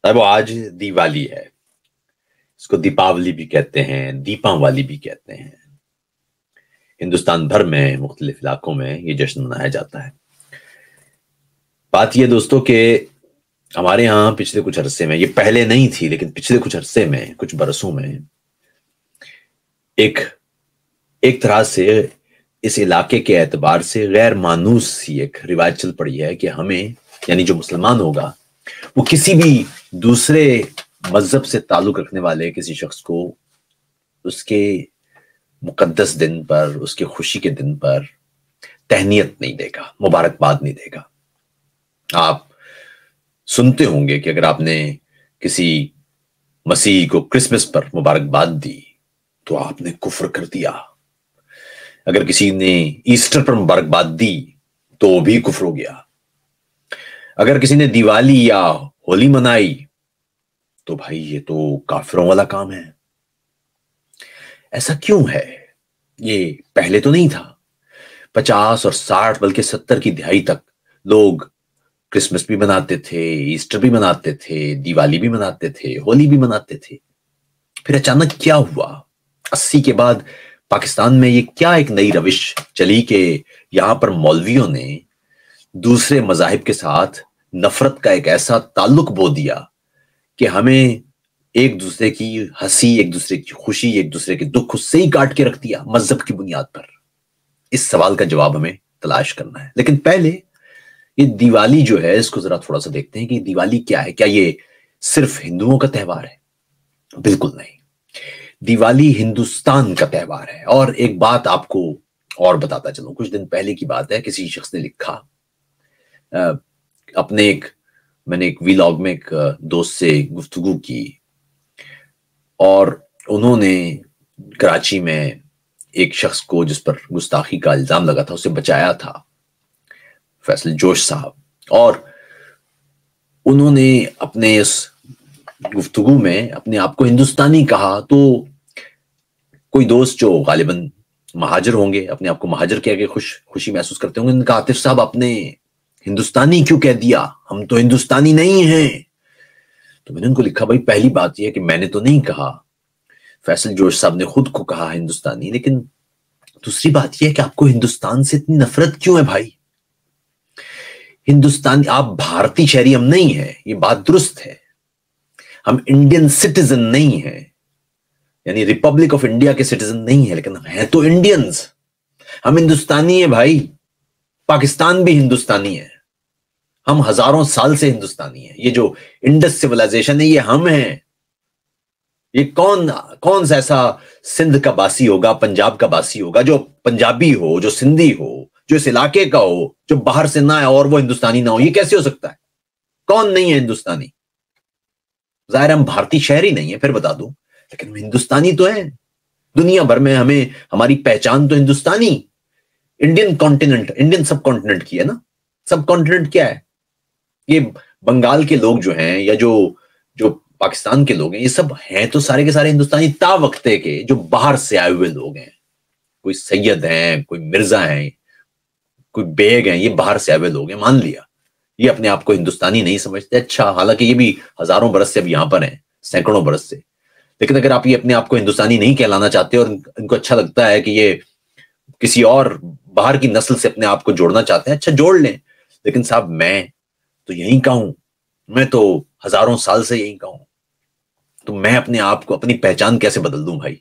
اب وہ آج دیوالی ہے، اس کو دیپاولی بھی کہتے ہیں، دیپاوالی بھی کہتے ہیں۔ ہندوستان بھر میں مختلف علاقوں میں یہ جشن منایا جاتا ہے۔ بات یہ دوستو کہ ہمارے ہاں پچھلے کچھ عرصے میں، یہ پہلے نہیں تھی لیکن پچھلے کچھ عرصے میں، کچھ برسوں میں ایک طرح سے اس علاقے کے اعتبار سے غیر مانوس سی ایک روایت چل پڑی ہے کہ ہمیں، یعنی جو مسلمان ہوگا، وہ کسی بھی دوسرے مذہب سے تعلق رکھنے والے کسی شخص کو اس کے مقدس دن پر، اس کے خوشی کے دن پر تہنیت نہیں دے گا، مبارکباد نہیں دے گا۔ آپ سنتے ہوں گے کہ اگر آپ نے کسی مسیحی کو کرسمس پر مبارکباد دی تو آپ نے کفر کر دیا، اگر کسی نے ایسٹر پر مبارکباد دی تو بھی کفر ہو گیا، اگر کسی نے دیوالی یا ہولی منائی تو بھائی یہ تو کافروں والا کام ہے۔ ایسا کیوں ہے؟ یہ پہلے تو نہیں تھا۔ 50 اور 60 بلکہ 70 کی دہائی تک لوگ کرسمس بھی مناتے تھے، ایسٹر بھی مناتے تھے، دیوالی بھی مناتے تھے، ہولی بھی مناتے تھے۔ پھر اچانک کیا ہوا؟ 80 کے بعد پاکستان میں یہ کیا ایک نئی روش چلی کہ یہاں پر مولویوں نے دوسرے مذاہب کے ساتھ نفرت کا ایک ایسا تعلق بو دیا کہ ہمیں ایک دوسرے کی ہنسی، ایک دوسرے کی خوشی، ایک دوسرے کے دکھ اس سے ہی کاٹ کے رکھ دیا مذہب کی بنیاد پر۔ اس سوال کا جواب ہمیں تلاش کرنا ہے۔ لیکن پہلے یہ دیوالی جو ہے، اس کو ذرا تھوڑا سا دیکھتے ہیں کہ دیوالی کیا ہے۔ کیا یہ صرف ہندوؤں کا تہوار ہے؟ بالکل نہیں، دیوالی ہندوستان کا تہوار ہے۔ اور ایک بات آپ کو اور بتاتا چلوں، کچھ دن پہلے کی بات ہے، کسی شخص نے لکھا، میں نے ایک ویلاگ میں ایک دوست سے گفتگو کی، اور انہوں نے کراچی میں ایک شخص کو جس پر گستاخی کا الزام لگا تھا، اسے بچایا تھا، فیصل جوش صاحب۔ اور انہوں نے اپنے اس گفتگو میں اپنے آپ کو ہندوستانی کہا، تو کوئی دوست جو غالباً مہاجر ہوں گے، اپنے آپ کو مہاجر کہہ کے خوشی محسوس کرتے ہوں گے، ان کا عاطف صاحب آپ نے ہندوستانی کیوں کہہ دیا؟ ہم تو ہندوستانی نہیں ہیں۔ تو میں نے ان کو لکھا، بھائی پہلی بات یہ ہے کہ میں نے تو نہیں کہا، فیصل جوش صاحب نے خود کو کہا ہندوستانی، لیکن دوسری بات یہ ہے کہ آپ کو ہندوستان سے اتنی نفرت کیوں ہے بھائی؟ ہندوستانی، آپ بھارتی شہری ہم نہیں ہیں، یہ بات درست ہے، ہم انڈین سٹیزن نہیں ہیں، یعنی ریپبلک آف انڈیا کے سٹیزن نہیں ہیں، لیکن ہم ہیں تو انڈینز، ہم ہندوستانی ہیں بھائی۔ پاکستان بھی ہندوستانی ہے، ہم ہزاروں سال سے ہندوستانی ہیں۔ یہ جو انڈس سیولائزیشن ہے، یہ ہم ہیں۔ یہ کون سا ایسا سندھ کا باسی ہوگا، پنجاب کا باسی ہوگا، جو پنجابی ہو، جو سندھی ہو، جو اس علاقے کا ہو، جو باہر سے نہ ہے اور وہ ہندوستانی نہ ہو؟ یہ کیسے ہو سکتا ہے؟ کون نہیں ہے ہندوستانی؟ ظاہر ہم بھارتی شہری نہیں ہیں، پھر بتا دوں، لیکن ہم ہندوستانی تو ہیں۔ دنیا بھر میں ہماری پہچان تو ہندوستانی، انڈین کانٹیننٹ، انڈین سب کانٹیننٹ کی ہے نا۔ سب کانٹیننٹ کیا ہے؟ یہ بنگال کے لوگ جو ہیں، یا جو پاکستان کے لوگ ہیں، یہ سب ہیں تو سارے کے سارے ہندوستانی، تا وقتے کے جو باہر سے آئے ہوئے لوگ ہیں، کوئی سید ہیں، کوئی مرزا ہیں، کوئی بیگ ہیں، یہ باہر سے آئے ہوئے لوگ ہیں، مان لیا۔ یہ اپنے آپ کو ہندوستانی نہیں سمجھتے، اچھا، حالانکہ یہ بھی ہزاروں برس سے اب یہاں پر ہیں، سینکڑوں برس سے۔ لیکن اگر آپ یہ اپنے آپ کو ہندوستانی نہیں کہلانا چاہتے اور ان کو اچھا لگتا ہے کہ یہ کسی اور باہر کی نسل سے اپنے آپ کو جوڑنا چاہتے ہیں، اچھا جوڑ لیں، لیکن صاحب میں تو یہیں کا ہوں، میں تو ہزاروں سال سے یہیں کا ہوں، تو میں اپنے آپ کو، اپنی پہچان کیسے بدل دوں بھائی؟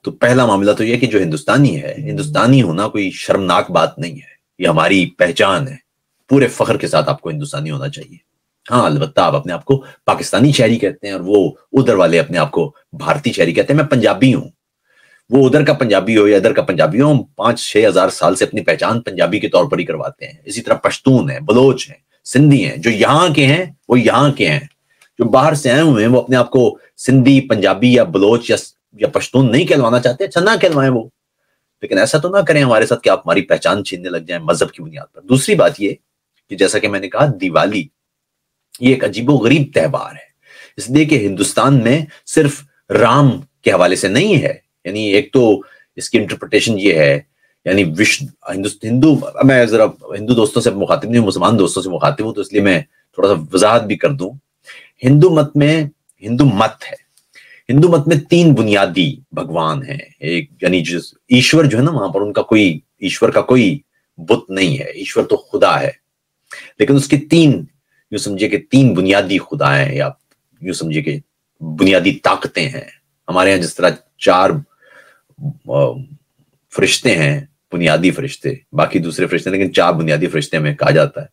تو پہلا معاملہ تو یہ کہ جو ہندوستانی ہے، ہندوستانی ہونا کوئی شرمناک بات نہیں ہے، یہ ہماری پہچان ہے، پورے فخر کے ساتھ آپ کو ہندوستانی ہونا چاہیے۔ ہاں البتہ آپ اپنے آپ کو پاکستانی شہری کہتے ہیں، اور وہ ادھر والے اپنے آپ کو بھارتی شہری کہتے ہیں۔ میں پنجابی ہوں، وہ ادھر کا پنجابی ہو یا ادھر کا پنجابی ہو، ہم 5-6 ہزار سال سے اپنی پہچان پنجابی کے طور پر ہی کرواتے ہیں۔ اسی طرح پشتون ہیں، بلوچ ہیں، سندھی ہیں، جو یہاں کے ہیں وہ یہاں کے ہیں، جو باہر سے آئے ہوئے ہیں وہ اپنے آپ کو سندھی، پنجابی یا بلوچ یا پشتون نہیں کہلوانا چاہتے، اچھا نہ کہلوائیں وہ، لیکن ایسا تو نہ کریں ہمارے ساتھ کہ آپ ہماری پہچان چھیننے لگ جائیں مذہب کی بنیاد پر۔ دوسری بات یہ کہ جیسا کہ میں نے کہا، دیوالی یہ ایک عجیب و غریب تہوار ہے، اس لیے کہ ہندوستان میں صرف رام کے حوالے سے نہیں ہے، یعنی ایک تو اس کی انٹرپریٹیشن یہ ہے، یعنی میں ذرا ہندو دوستوں سے مخاطب نہیں ہوں، مسلمان دوستوں سے مخاطب ہوں، تو اس لیے میں تھوڑا سا وضاحت بھی کر دوں हिंदू मत है, हिंदू मत में 3 बुनियादी भगवान हैं। एक यानी जिस ईश्वर जो है ना, वहां पर उनका कोई ईश्वर का कोई बुत नहीं है, ईश्वर तो खुदा है, लेकिन उसके 3 यूं समझिए कि 3 बुनियादी खुदाएं, या यूं समझिए कि बुनियादी ताकतें हैं। हमारे यहाँ जिस तरह 4 फरिश्ते हैं, बुनियादी फरिश्ते, बाकी दूसरे फरिश्ते, लेकिन 4 बुनियादी फरिश्ते हमें कहा जाता है,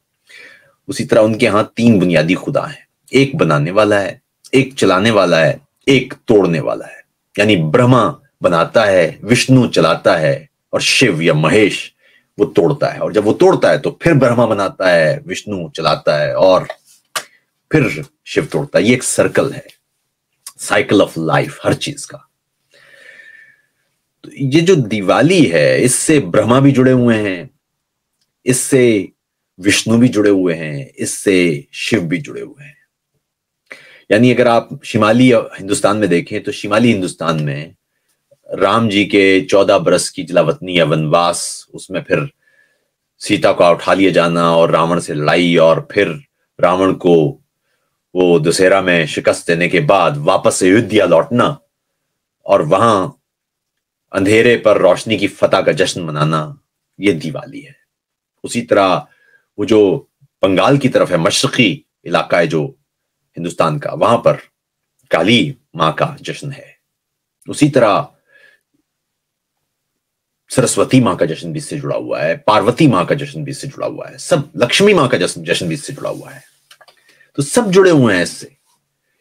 उसी तरह उनके यहाँ 3 बुनियादी खुदा हैं। एक बनाने वाला है, एक चलाने वाला है, एक तोड़ने वाला है। यानी ब्रह्मा बनाता है, विष्णु चलाता है, और शिव या महेश वो तोड़ता है। और जब वो तोड़ता है तो फिर ब्रह्मा बनाता है, विष्णु चलाता है, और फिर शिव तोड़ता है। ये एक सर्कल है, साइकिल ऑफ लाइफ हर चीज का। तो ये जो दिवाली है, इससे ब्रह्मा भी जुड़े हुए हैं, इससे विष्णु भी जुड़े हुए हैं, इससे शिव भी जुड़े हुए हैं। यानी अगर आप शिमाली हिंदुस्तान में देखें तो शिमाली हिंदुस्तान में राम जी के 14 बरस की जलावतनी या वनवास, उसमें फिर सीता को उठा लिया जाना और रावण से लड़ाई, और फिर रावण को वो दशहरा में शिकस्त देने के बाद वापस से अयोध्या लौटना और वहां अंधेरे पर रोशनी की फतह का जश्न मनाना, ये दिवाली है। उसी तरह वो जो बंगाल की तरफ है, मशरकी इलाका है जो हिंदुस्तान का, वहां पर काली मां का जश्न है। उसी तरह सरस्वती मां का जश्न भी इससे जुड़ा हुआ है, पार्वती मां का जश्न भी इससे जुड़ा हुआ है, सब लक्ष्मी मां का जश्न भी इससे जुड़ा हुआ है। तो सब जुड़े हुए हैं इससे।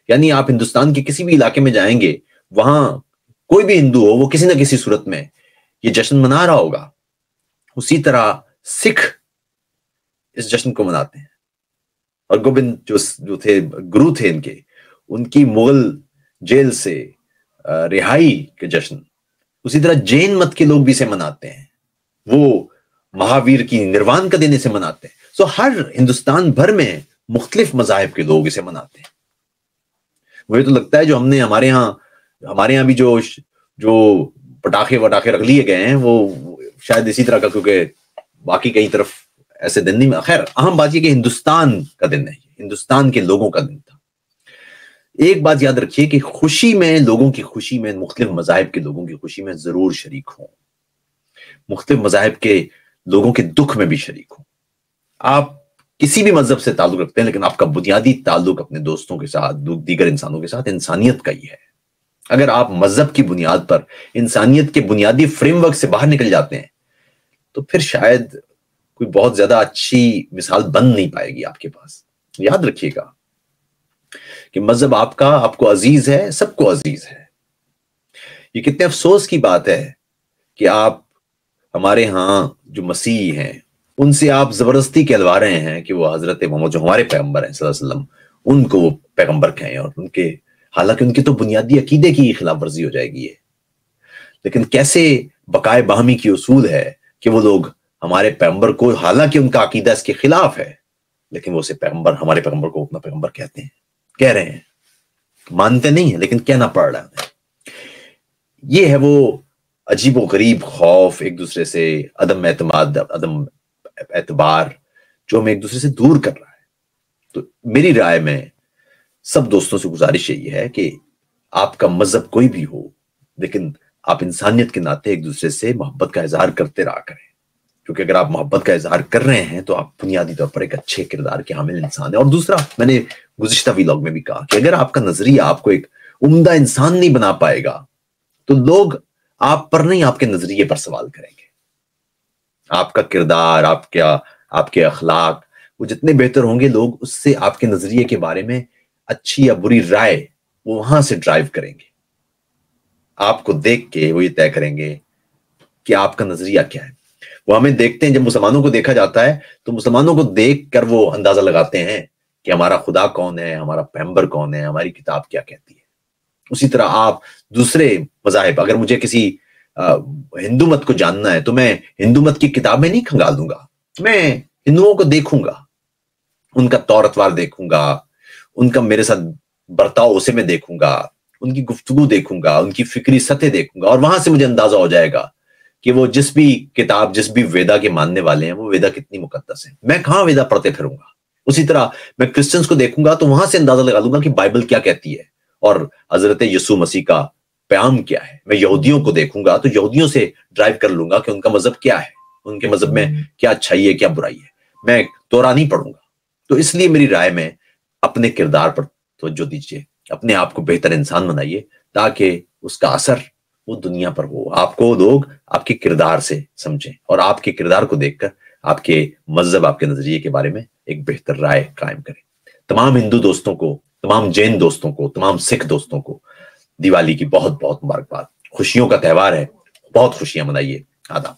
यानी आप हिंदुस्तान के किसी भी इलाके में जाएंगे, वहां कोई भी हिंदू हो, वो किसी ना किसी सूरत में ये जश्न मना रहा होगा। उसी तरह सिख इस जश्न को मनाते हैं, और गोविंद जो थे गुरु थे इनके, उनकी मुगल जेल से रिहाई के जश्न, उसी तरह जैन मत के लोग भी इसे मनाते हैं, वो महावीर की निर्वाण का दिन इसे मनाते हैं। सो हर हिंदुस्तान भर में मुख्तलिफ मजाहिब के लोग इसे मनाते हैं। मुझे तो लगता है जो हमारे यहाँ भी जो पटाखे वटाखे रख लिए गए हैं, वो शायद इसी तरह का, क्योंकि बाकी कई तरफ ऐसे दिन नहीं। खैर, अहम बात यह कि हिंदुस्तान का दिन है, हिंदुस्तान के लोगों का दिन था। एक बात याद रखिए कि खुशी में, लोगों की खुशी में, मुख्तलिफ मजाहिब के लोगों की खुशी में जरूर शरीक हो, मुख्तलिफ मजाहिब के लोगों के दुख में भी शरीक हो। आप किसी भी मजहब से ताल्लुक रखते हैं, लेकिन आपका बुनियादी ताल्लुक अपने दोस्तों के साथ, दीगर इंसानों के साथ इंसानियत का ही है। अगर आप मजहब की बुनियाद पर इंसानियत के बुनियादी फ्रेमवर्क से बाहर निकल जाते हैं, तो फिर शायद कोई बहुत ज्यादा अच्छी मिसाल बन नहीं पाएगी आपके पास। याद रखिएगा कि मजहब आपको अजीज है, सबको अजीज है। ये कितने अफसोस की बात है कि आप हमारे यहां जो मसीह हैं, उनसे आप जबरदस्ती कहलवा रहे हैं कि वो हजरत मोहम्मद जो हमारे पैगंबर हैं सल्लल्लाहु अलैहि वसल्लम, उनको वो पैगंबर कहें, और उनके, हालांकि उनके तो बुनियादी अकीदे की खिलाफ वर्जी हो जाएगी ये। लेकिन कैसे बकाए बाहमी की उसूल है कि वो लोग हमारे पैगंबर को, हालांकि उनका अकीदा इसके खिलाफ है, लेकिन वो उसे पैगंबर, हमारे पैगंबर को अपना पैगंबर कहते हैं, कह रहे हैं, मानते नहीं है लेकिन कहना पड़ रहा है। ये है वो अजीबो गरीब खौफ, एक दूसरे से अदम एतमाद, अदम एतबार, जो हमें एक दूसरे से दूर कर रहा है। तो मेरी राय में सब दोस्तों से गुजारिश यही है कि आपका मजहब कोई भी हो, लेकिन आप इंसानियत के नाते एक दूसरे से मोहब्बत का इजहार करते रहा करें, क्योंकि अगर आप मोहब्बत का इजहार कर रहे हैं तो आप बुनियादी तौर पर एक अच्छे किरदार के हामिल इंसान है। और दूसरा, मैंने गुज़िश्ता व्लॉग में भी कहा कि अगर आपका नजरिया आपको एक उम्दा इंसान नहीं बना पाएगा, तो लोग आप पर नहीं, आपके नजरिए पर सवाल करेंगे। आपका किरदार, आपके अखलाक, वो जितने बेहतर होंगे, लोग उससे आपके नजरिए के बारे में अच्छी या बुरी राय वो वहां से ड्राइव करेंगे। आपको देख के वो ये तय करेंगे कि आपका नजरिया क्या है। वो हमें देखते हैं, जब मुसलमानों को देखा जाता है तो मुसलमानों को देख कर वो अंदाजा लगाते हैं कि हमारा खुदा कौन है, हमारा पैगंबर कौन है, हमारी किताब क्या कहती है। उसी तरह आप दूसरे मजाहिब, अगर मुझे किसी हिंदू मत को जानना है तो मैं हिंदू मत की किताबें नहीं खंगाल दूंगा, मैं हिंदुओं को देखूंगा, उनका तौर अतवार देखूंगा, उनका मेरे साथ बर्ताव उसे मैं देखूंगा, उनकी गुफ्तगू देखूंगा, उनकी फिक्री सतह देखूंगा, और वहां से मुझे अंदाजा हो जाएगा कि वो जिस भी किताब, जिस भी वेदा के मानने वाले हैं, वो वेदा कितनी मुकद्दस है। मैं कहां वेदा पढ़ते फिरूंगा, उसी तरह मैं क्रिश्चियंस को देखूंगा तो वहां से अंदाजा लगा लूंगा कि बाइबल क्या कहती है और हजरत यीशु मसीह का पैगाम क्या है। मैं यहूदियों को देखूंगा तो यहूदियों से ड्राइव कर लूंगा कि उनका मजहब क्या है, उनके मजहब में क्या अच्छाई है क्या बुराई है। मैं तोरा नहीं पढ़ूंगा। तो इसलिए मेरी राय में अपने किरदार पर तवज्जो दीजिए, अपने आप को बेहतर इंसान बनाइए ताकि उसका असर वो दुनिया पर हो, आपको लोग आपके किरदार से समझें और आपके किरदार को देखकर आपके मजहब, आपके नजरिए के बारे में एक बेहतर राय कायम करें। तमाम हिंदू दोस्तों को, तमाम जैन दोस्तों को, तमाम सिख दोस्तों को दिवाली की बहुत बहुत मुबारकबाद। खुशियों का त्योहार है, बहुत खुशियां मनाइए। आदाब।